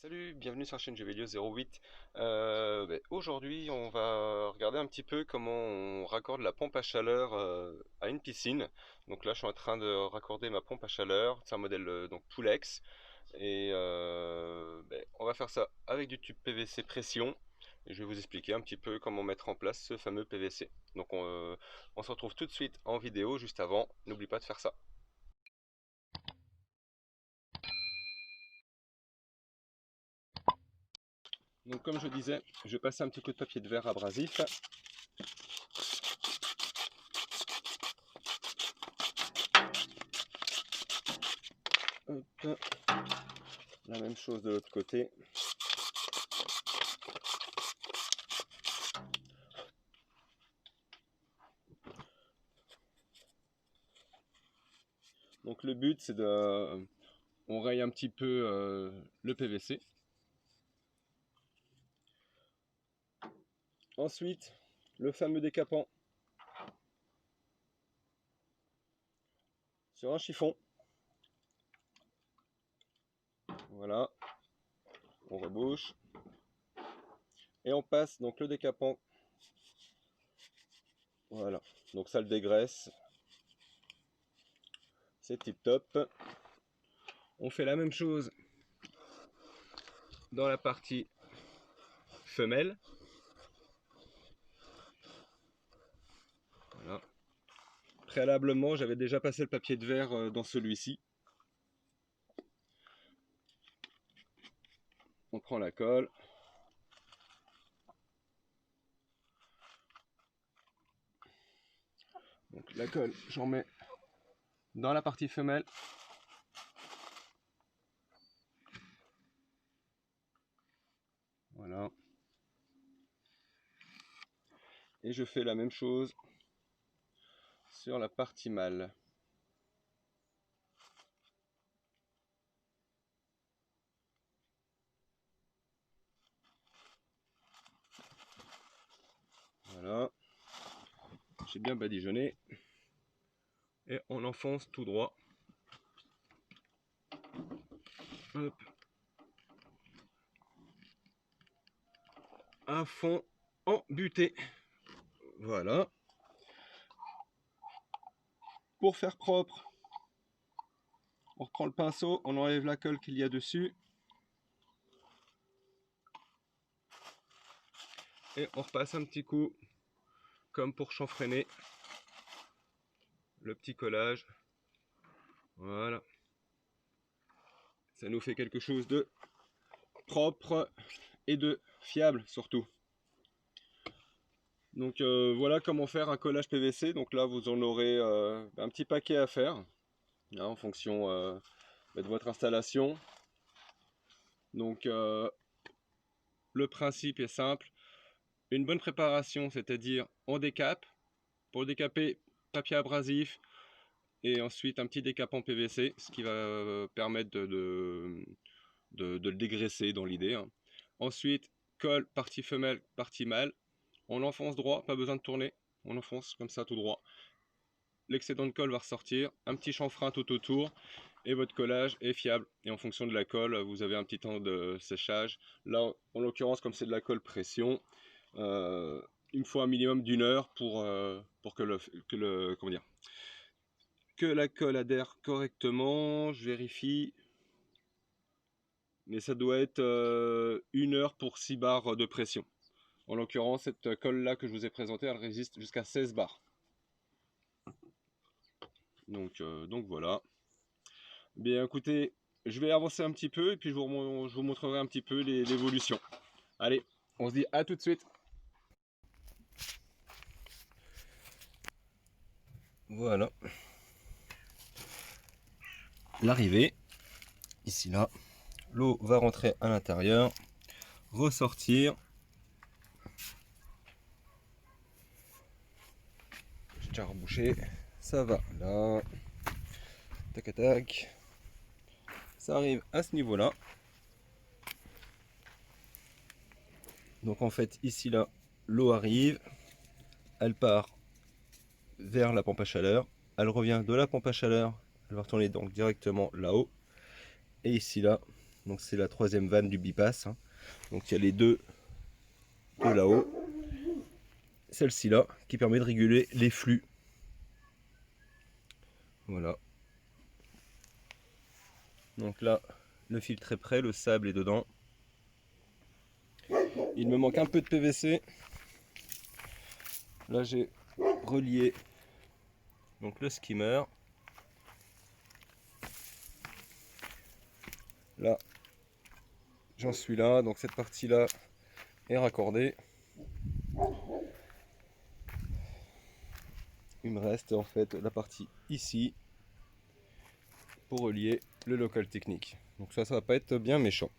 Salut, bienvenue sur la chaîne Jeux 08. Aujourd'hui, on va regarder un petit peu comment on raccorde la pompe à chaleur à une piscine. Donc là, je suis en train de raccorder ma pompe à chaleur. C'est un modèle donc Pulex. On va faire ça avec du tube PVC pression. Et je vais vous expliquer un petit peu comment mettre en place ce fameux PVC. On se retrouve tout de suite en vidéo juste avant. N'oublie pas de faire ça. Donc comme je disais, je vais passer un petit coup de papier de verre abrasif. Hop. La même chose de l'autre côté. Donc le but c'est de... On raye un petit peu le PVC. Ensuite, le fameux décapant sur un chiffon. Voilà. On rebouche. Et on passe donc le décapant. Voilà. Donc ça le dégraisse. C'est tip top. On fait la même chose dans la partie femelle. Voilà. Préalablement, j'avais déjà passé le papier de verre dans celui-ci. On prend la colle. Donc la colle, j'en mets dans la partie femelle. Voilà. Et je fais la même chose sur la partie mâle. Voilà. J'ai bien badigeonné. Et on enfonce tout droit. Hop. À fond en butée. Voilà. Pour faire propre, on reprend le pinceau, on enlève la colle qu'il y a dessus. Et on repasse un petit coup, comme pour chanfreiner le petit collage. Voilà. Ça nous fait quelque chose de propre et de fiable surtout. Donc voilà comment faire un collage PVC. Donc là vous en aurez un petit paquet à faire hein, en fonction de votre installation. Donc le principe est simple. Une bonne préparation, c'est-à-dire on décape. Pour décaper, papier abrasif et ensuite un petit décapant PVC, ce qui va permettre de le dégraisser dans l'idée. Hein. Ensuite, colle partie femelle, partie mâle. On enfonce droit, pas besoin de tourner. On enfonce comme ça tout droit. L'excédent de colle va ressortir. Un petit chanfrein tout autour. Et votre collage est fiable. Et en fonction de la colle, vous avez un petit temps de séchage. Là, en l'occurrence, comme c'est de la colle pression, il me faut un minimum d'une heure pour que la colle adhère correctement. Je vérifie. Mais ça doit être une heure pour 6 bars de pression. En l'occurrence, cette colle là que je vous ai présentée, elle résiste jusqu'à 16 bars. Donc voilà. Bien écoutez, je vais avancer un petit peu et puis je vous montrerai un petit peu l'évolution. Allez, on se dit à tout de suite. Voilà. L'arrivée, ici là, l'eau va rentrer à l'intérieur, ressortir. J'ai déjà rebouché, ça va là. Tac tac. Ça arrive à ce niveau là. Donc en fait ici là, l'eau arrive, elle part vers la pompe à chaleur, elle revient de la pompe à chaleur, elle va retourner donc directement là-haut. Et ici là, Donc c'est la troisième vanne du bypass, hein. Donc il y a les deux de là-haut. Celle-ci là qui permet de réguler les flux. Voilà. Donc là, le filtre est prêt, le sable est dedans. Il me manque un peu de PVC. Là j'ai relié donc le skimmer. Là, j'en suis là, donc cette partie-là est raccordée. Il me reste en fait la partie ici pour relier le local technique. Donc ça va pas être bien méchant.